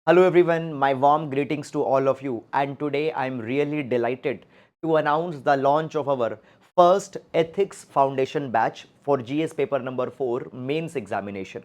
Hello everyone, my warm greetings to all of you, and today I'm really delighted to announce the launch of our first Ethics Foundation batch for GS paper number 4 mains examination.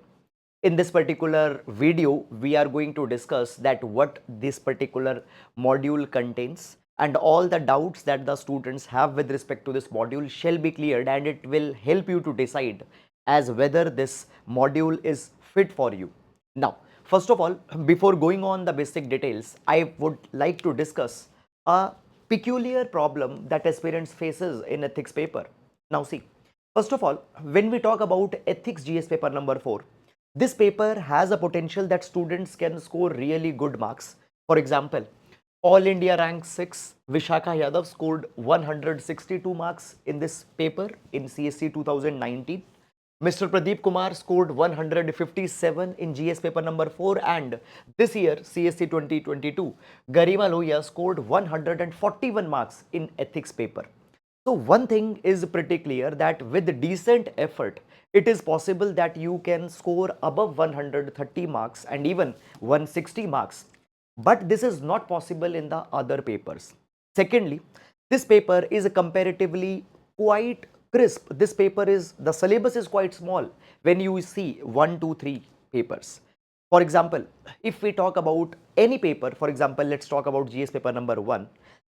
In this particular video, we are going to discuss that what this particular module contains and all the doubts that the students have with respect to this module shall be cleared, and it will help you to decide as whether this module is fit for you. Now, first of all, before going on the basic details, I would like to discuss a peculiar problem that aspirants faces in ethics paper. Now see, first of all, when we talk about ethics GS paper number 4, this paper has a potential that students can score really good marks. For example, All India rank 6, Vishakha Yadav scored 162 marks in this paper in CSC 2019. Mr. Pradeep Kumar scored 157 in GS paper number 4, and this year CSC 2022, Garima Lohia scored 141 marks in ethics paper. So one thing is pretty clear that with decent effort, it is possible that you can score above 130 marks and even 160 marks. But this is not possible in the other papers. Secondly, this paper is comparatively quite crisp. This paper is, the syllabus is quite small when you see 1, 2, 3 papers. For example, if we talk about any paper, for example, let's talk about GS paper number 1,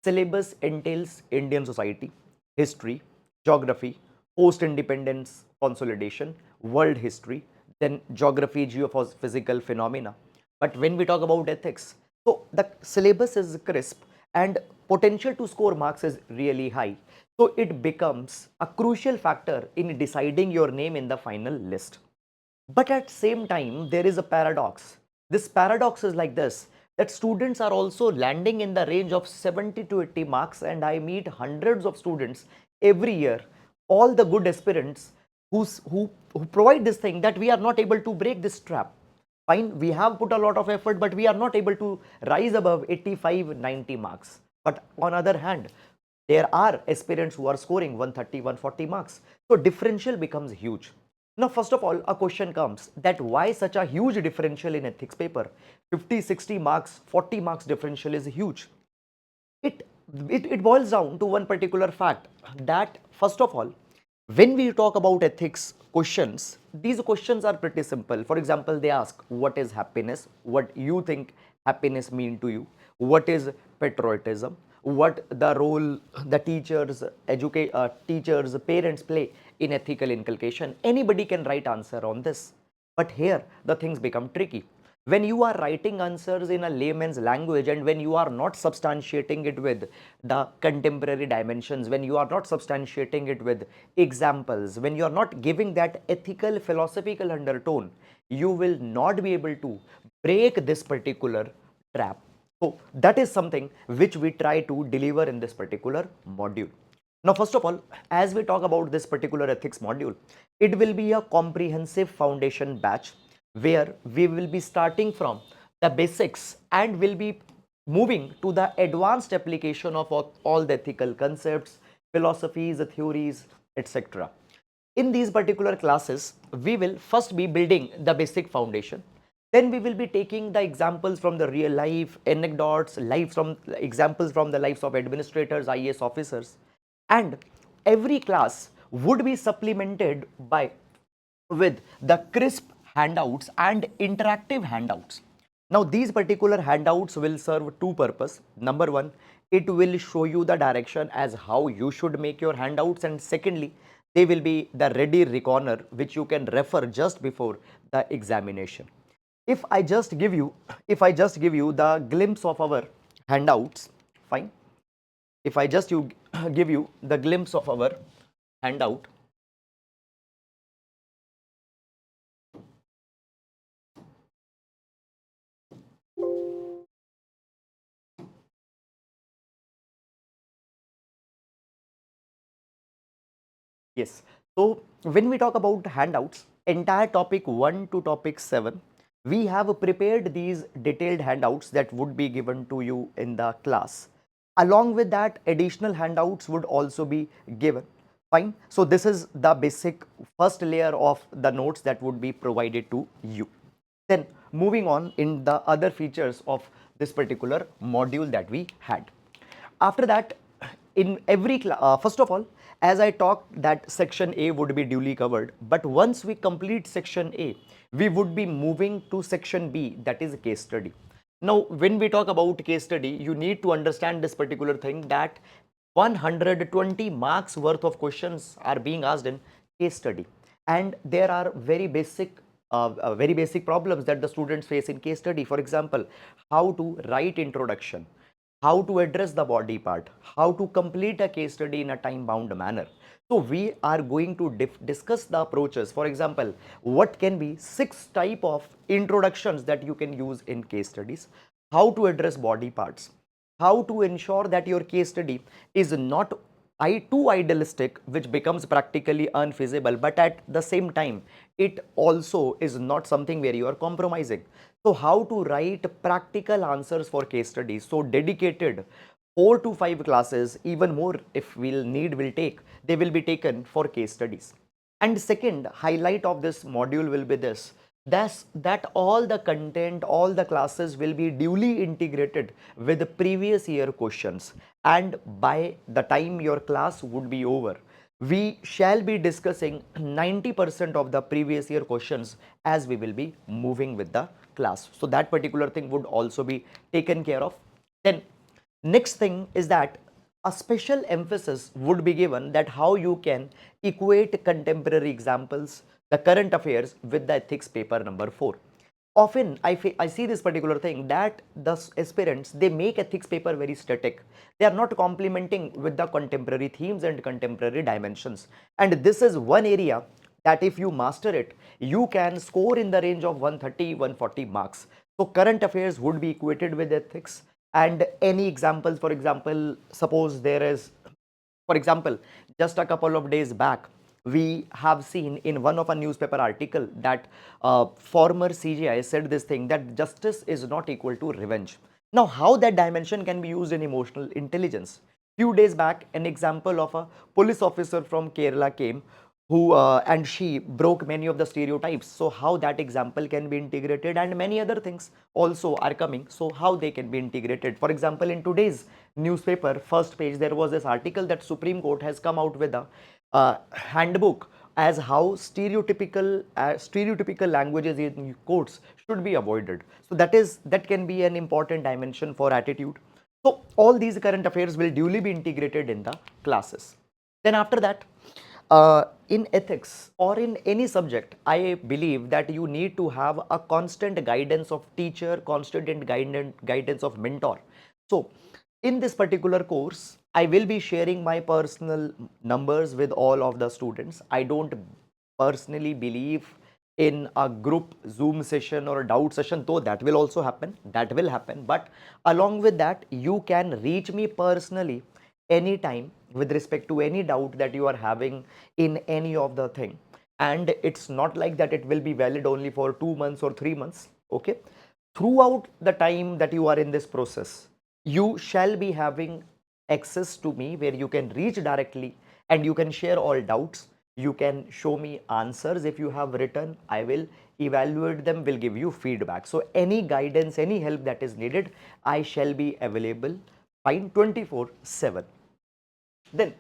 syllabus entails Indian society, history, geography, post-independence consolidation, world history, then geography, geophysical phenomena. But when we talk about ethics, so the syllabus is crisp and potential to score marks is really high. So it becomes a crucial factor in deciding your name in the final list. But at same time, there is a paradox. This paradox is like this, that students are also landing in the range of 70 to 80 marks, and I meet hundreds of students every year, all the good aspirants who provide this thing, that we are not able to break this trap. Fine, we have put a lot of effort, but we are not able to rise above 85, 90 marks. But on other hand, there are aspirants who are scoring 130, 140 marks. So differential becomes huge. Now, first of all, a question comes that why such a huge differential in ethics paper? 50, 60 marks, 40 marks differential is huge. It, it boils down to one particular fact, that first of all, when we talk about ethics questions, these questions are pretty simple. For example, they ask what is happiness, what you think happiness mean to you, what is patriotism, what the role the teachers, parents play in ethical inculcation. Anybody can write answer on this. But here the things become tricky. When you are writing answers in a layman's language, and when you are not substantiating it with the contemporary dimensions, when you are not substantiating it with examples, when you are not giving that ethical philosophical undertone, you will not be able to break this particular trap. So that is something which we try to deliver in this particular module. Now, first of all, as we talk about this particular ethics module, it will be a comprehensive foundation batch where we will be starting from the basics and will be moving to the advanced application of all the ethical concepts, philosophies, theories, etc. In these particular classes, we will first be building the basic foundation. Then we will be taking the examples from the real life, anecdotes, life from examples from the lives of administrators, IAS officers, and every class would be supplemented by with the crisp handouts and interactive handouts. Now, these particular handouts will serve two purpose. Number one, it will show you the direction as how you should make your handouts, and secondly, they will be the ready reckoner which you can refer just before the examination. If I just give you, the glimpse of our handouts, fine. If I just give you the glimpse of our handout, yes. So when we talk about handouts, entire topic 1 to topic 7, we have prepared these detailed handouts that would be given to you in the class. Along with that, additional handouts would also be given. Fine. So this is the basic first layer of the notes that would be provided to you. Then moving on in the other features of this particular module that we had. After that, in every first of all, as I talked that section A would be duly covered, but once we complete section A, we would be moving to section B, that is a case study. Now, when we talk about case study, you need to understand this particular thing that 120 marks worth of questions are being asked in case study, and there are very basic problems that the students face in case study. For example, how to write introduction, how to address the body part, how to complete a case study in a time bound manner. So we are going to discuss the approaches. For example, what can be 6 type of introductions that you can use in case studies, how to address body parts, how to ensure that your case study is not too idealistic which becomes practically unfeasible, but at the same time it also is not something where you are compromising. So how to write practical answers for case studies. So dedicated 4 to 5 classes, even more if we'll need will take, they will be taken for case studies. And second highlight of this module will be this, that all the content, all the classes will be duly integrated with the previous year questions, and by the time your class would be over, we shall be discussing 90% of the previous year questions as we will be moving with the class. So that particular thing would also be taken care of. Then next thing is that a special emphasis would be given that how you can equate contemporary examples, the current affairs with the ethics paper number 4. Often I see this particular thing that the aspirants, they make ethics paper very static. They are not complementing with the contemporary themes and contemporary dimensions. And this is one area that if you master it, you can score in the range of 130, 140 marks. So current affairs would be equated with ethics, and any examples, for example, suppose there is, for example, just a couple of days back, we have seen in one of a newspaper article that former CGI said this thing that justice is not equal to revenge. Now, how that dimension can be used in emotional intelligence? Few days back, an example of a police officer from Kerala came who and she broke many of the stereotypes. So how that example can be integrated, and many other things also are coming. So how they can be integrated. For example, in today's newspaper first page, there was this article that Supreme Court has come out with a handbook as how stereotypical languages in courts should be avoided. So that can be an important dimension for attitude. So all these current affairs will duly be integrated in the classes. Then after that, in ethics or in any subject, I believe that you need to have a constant guidance of teacher, constant guidance of mentor. So in this particular course, I will be sharing my personal numbers with all of the students. I don't personally believe in a group Zoom session or a doubt session, though that will also happen. That will happen. But along with that, you can reach me personally anytime with respect to any doubt that you are having in any of the thing. And it's not like that it will be valid only for 2 months or 3 months. Okay. Throughout the time that you are in this process, you shall be having access to me where you can reach directly and you can share all doubts. You can show me answers if you have written. I will evaluate them, will give you feedback. So any guidance, any help that is needed, I shall be available fine 24/7. Then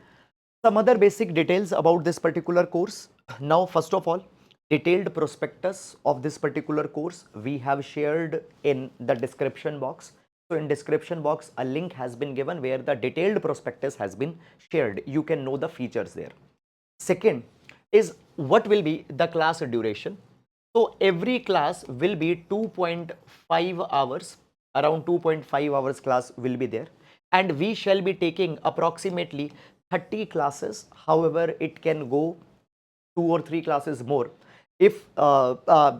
some other basic details about this particular course. Now, first of all, detailed prospectus of this particular course we have shared in the description box. So in description box, a link has been given where the detailed prospectus has been shared. You can know the features there. Second is what will be the class duration. So every class will be 2.5 hours, around 2.5 hours class will be there, and we shall be taking approximately 30 classes. However, it can go 2 or 3 classes more if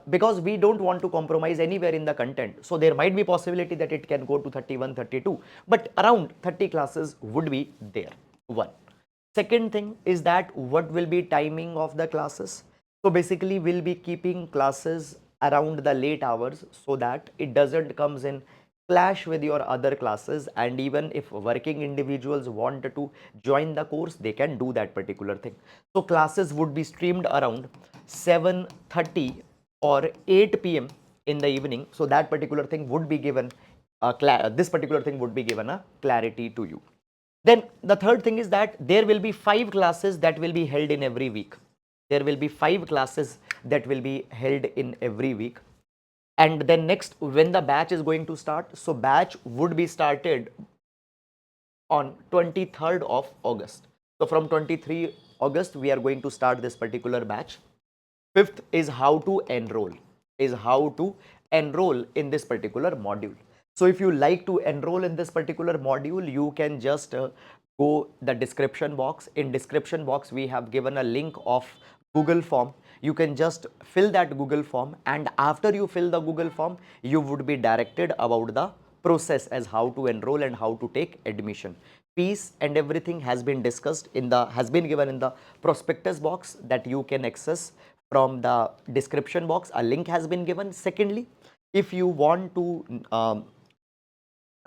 because we don't want to compromise anywhere in the content. So there might be possibility that it can go to 31, 32, but around 30 classes would be there. One. Second thing is that what will be timing of the classes. So basically we'll be keeping classes around the late hours so that it doesn't comes in clash with your other classes, and even if working individuals want to join the course, they can do that particular thing. So classes would be streamed around 7:30 or 8 p.m. in the evening, so that particular thing would be given this particular thing would be given a clarity to you. Then the third thing is that there will be 5 classes that will be held in every week. There will be 5 classes that will be held in every week. And then next, when the batch is going to start, so batch would be started on 23rd of August. So from 23 August, we are going to start this particular batch. Fifth is how to enroll in this particular module. So if you like to enroll in this particular module, you can just go the description box. In description box, we have given a link of Google form. You can just fill that Google form, and after you fill the Google form, you would be directed about the process as how to enroll and how to take admission. Fees and everything has been discussed has been given in the prospectus box that you can access from the description box. A link has been given. Secondly, if you want to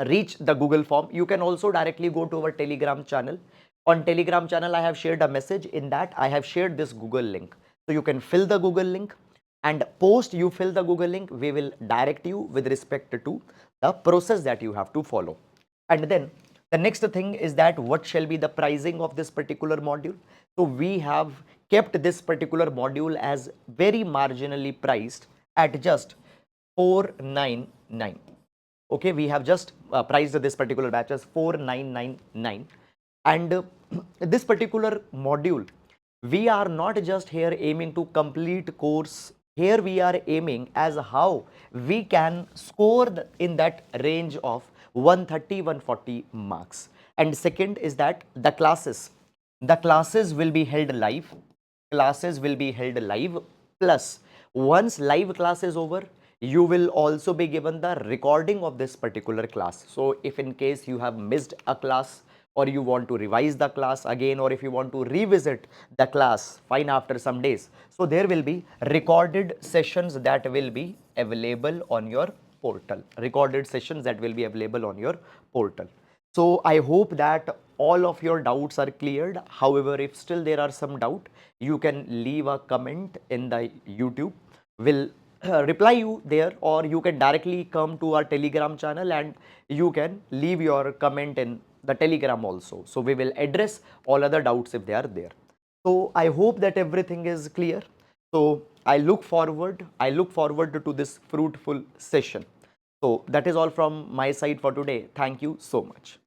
reach the Google form, you can also directly go to our Telegram channel. On Telegram channel, I have shared a message. In that, I have shared this Google link. So you can fill the Google link, and post you fill the Google link, we will direct you with respect to the process that you have to follow. And then the next thing is that what shall be the pricing of this particular module. So we have kept this particular module as very marginally priced at just 499. Okay, we have just priced this particular batch as 4999. And this particular module, we are not just here aiming to complete course. Here we are aiming as how we can score in that range of 130 140 marks. And second is that the classes will be held live. Plus, once live class is over, you will also be given the recording of this particular class. So if in case you have missed a class, or you want to revise the class again, or if you want to revisit the class fine after some days, so there will be recorded sessions that will be available on your portal. So I hope that all of your doubts are cleared. However, if still there are some doubt, you can leave a comment in the YouTube. We'll reply you there, or you can directly come to our Telegram channel and you can leave your comment in the Telegram also. So we will address all other doubts if they are there. So I hope that everything is clear. So I look forward to this fruitful session. So that is all from my side for today. Thank you so much.